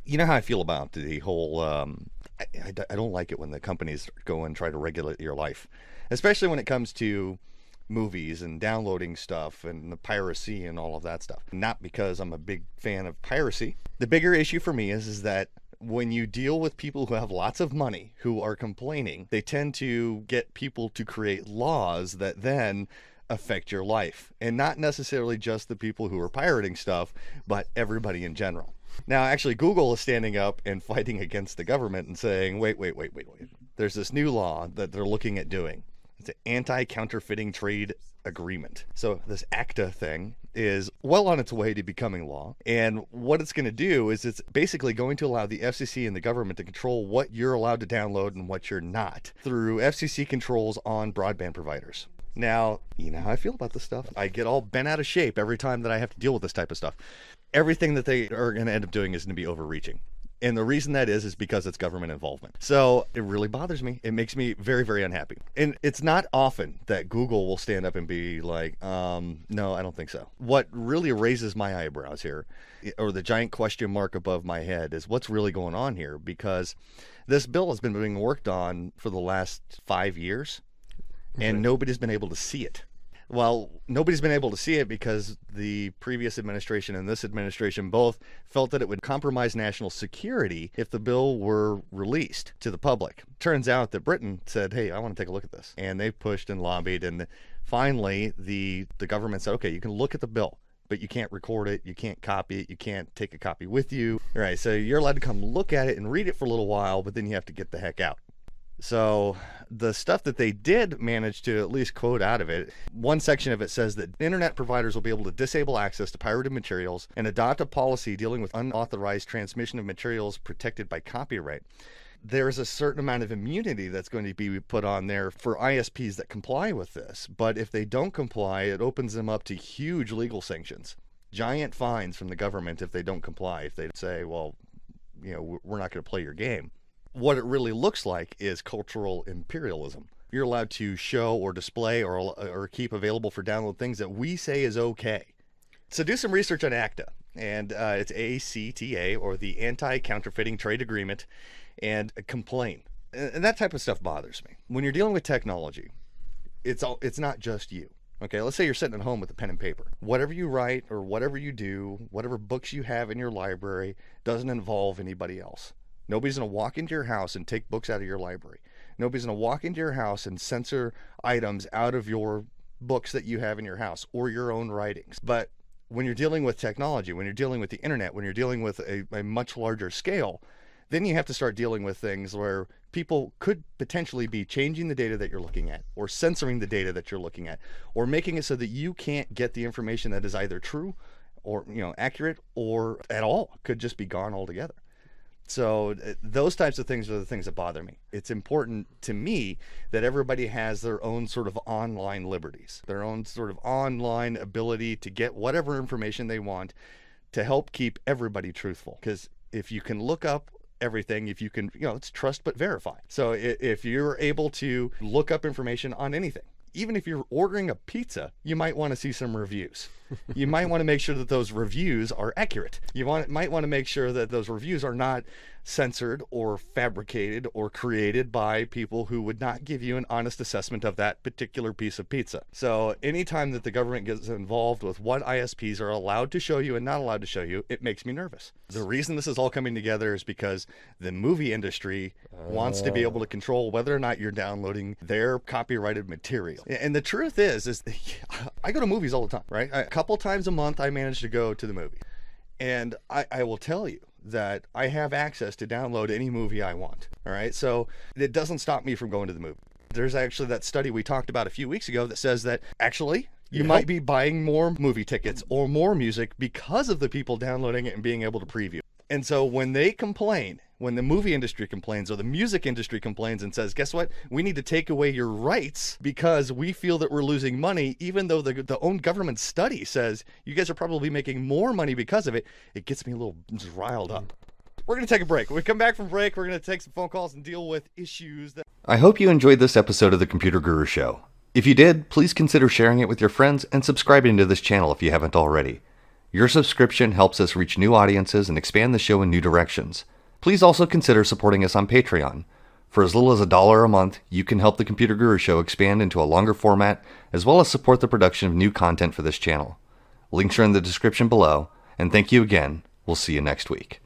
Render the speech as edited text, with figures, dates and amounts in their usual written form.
You know how I feel about the whole. I don't like it when the companies go and try to regulate your life, especially when it comes to movies and downloading stuff and the piracy and all of that stuff. Not because I'm a big fan of piracy. The bigger issue for me is that when you deal with people who have lots of money who are complaining, they tend to get people to create laws that then affect your life, and not necessarily just the people who are pirating stuff, but everybody in general. Now, actually, Google is standing up and fighting against the government and saying, wait. There's this new law that they're looking at doing. It's an anti-counterfeiting trade agreement. So this ACTA thing is well on its way to becoming law. And what it's going to do is it's basically going to allow the FCC and the government to control what you're allowed to download and what you're not through FCC controls on broadband providers. Now, you know how I feel about this stuff. I get all bent out of shape every time that I have to deal with this type of stuff. Everything that they are going to end up doing is going to be overreaching. And the reason that is because it's government involvement. So it really bothers me. It makes me very, very unhappy. And it's not often that Google will stand up and be like, no, I don't think so. What really raises my eyebrows here, or the giant question mark above my head, is what's really going on here? Because this bill has been being worked on for the last 5 years, and nobody's been able to see it. Well, nobody's been able to see it because the previous administration and this administration both felt that it would compromise national security if the bill were released to the public. Turns out that Britain said, hey, I want to take a look at this. And they pushed and lobbied. And finally, the government said, okay, you can look at the bill, but you can't record it. You can't copy it. You can't take a copy with you. All right, so you're allowed to come look at it and read it for a little while, but then you have to get the heck out. So the stuff that they did manage to at least quote out of it, one section of it says that internet providers will be able to disable access to pirated materials and adopt a policy dealing with unauthorized transmission of materials protected by copyright. There's a certain amount of immunity that's going to be put on there for ISPs that comply with this. But if they don't comply, it opens them up to huge legal sanctions, giant fines from the government if they don't comply. If they say, well, you know, we're not going to play your game. What it really looks like is cultural imperialism. You're allowed to show or display or keep available for download things that we say is okay. So do some research on ACTA, and it's ACTA, or the Anti-Counterfeiting Trade Agreement, and complain. And that type of stuff bothers me. When you're dealing with technology, it's not just you. Okay, let's say you're sitting at home with a pen and paper. Whatever you write or whatever you do, whatever books you have in your library, doesn't involve anybody else. Nobody's going to walk into your house and take books out of your library. Nobody's going to walk into your house and censor items out of your books that you have in your house or your own writings. But when you're dealing with technology, when you're dealing with the internet, when you're dealing with a much larger scale, then you have to start dealing with things where people could potentially be changing the data that you're looking at, or censoring the data that you're looking at, or making it so that you can't get the information that is either true or, you know, accurate, or at all could just be gone altogether. So those types of things are the things that bother me. It's important to me that everybody has their own sort of online liberties, their own sort of online ability to get whatever information they want to help keep everybody truthful. Because if you can look up everything, if you can, you know, it's trust but verify. So if you're able to look up information on anything, even if you're ordering a pizza, you might want to see some reviews. You might want to make sure that those reviews are accurate. You might want to make sure that those reviews are not censored or fabricated or created by people who would not give you an honest assessment of that particular piece of pizza. So anytime that the government gets involved with what ISPs are allowed to show you and not allowed to show you, it makes me nervous. The reason this is all coming together is because the movie industry wants to be able to control whether or not you're downloading their copyrighted material. And the truth is I go to movies all the time, right? A couple times a month I manage to go to the movie. And I will tell you that I have access to download any movie I want. All right. So it doesn't stop me from going to the movie. There's actually that study we talked about a few weeks ago that says that actually you might be buying more movie tickets or more music because of the people downloading it and being able to preview. And so when they complain, when the movie industry complains or the music industry complains and says, guess what? We need to take away your rights because we feel that we're losing money, even though the own government study says you guys are probably making more money because of it, it gets me a little just riled up. We're going to take a break. When we come back from break, we're going to take some phone calls and deal with issues that... I hope you enjoyed this episode of the Computer Guru Show. If you did, please consider sharing it with your friends and subscribing to this channel if you haven't already. Your subscription helps us reach new audiences and expand the show in new directions. Please also consider supporting us on Patreon. For as little as $1 a month, you can help the Computer Guru Show expand into a longer format, as well as support the production of new content for this channel. Links are in the description below, and thank you again. We'll see you next week.